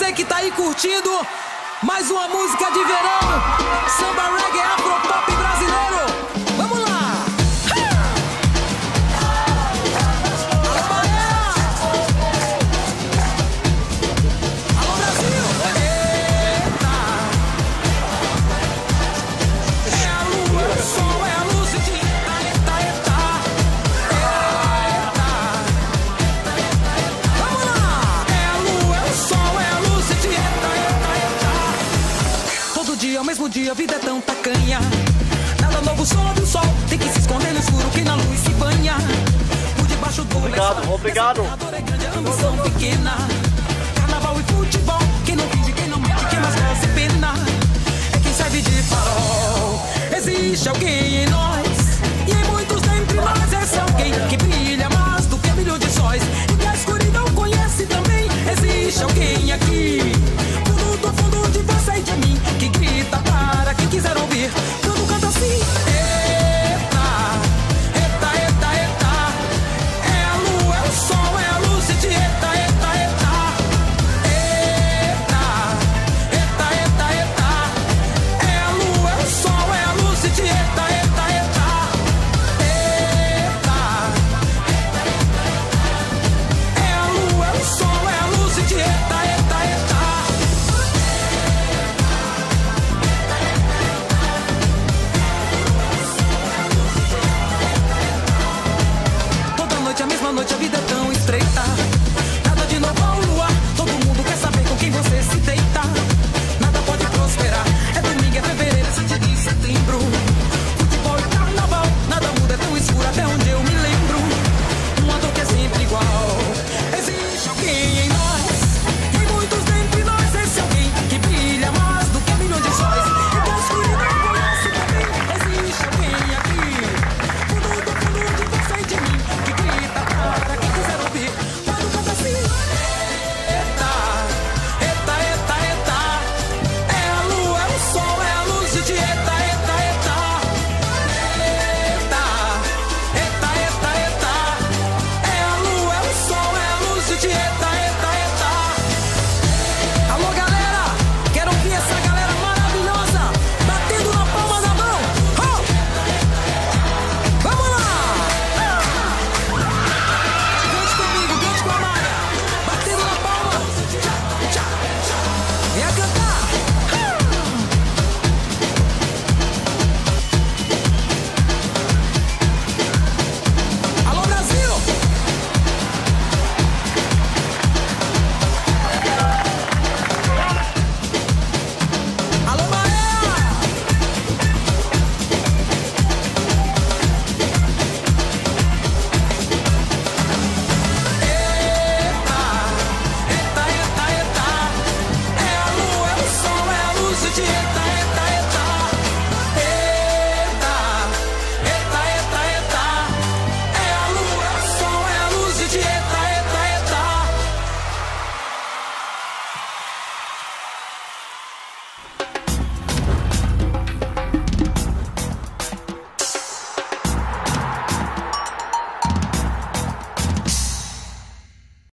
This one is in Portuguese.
você que tá aí curtindo mais uma música de verão, samba, reggae, afropop brasileiro. Vamos lá! Alô, Brasil! Eita! É a lua, é o sol, é a luz de Tieta, eita, eita. Vamos lá! É a lua, é o sol, é a luz de Tieta, eita. Todo dia, ao mesmo dia, a vida é tão tacanha. Nada novo sob o sol, tem que se esconder no escuro que na luz se banha. Por debaixo do Obrigado. é grande, a ambição pequena. Carnaval e futebol, quem não finge, quem não mente, quem mais gosta e pena é quem serve de farol. Existe alguém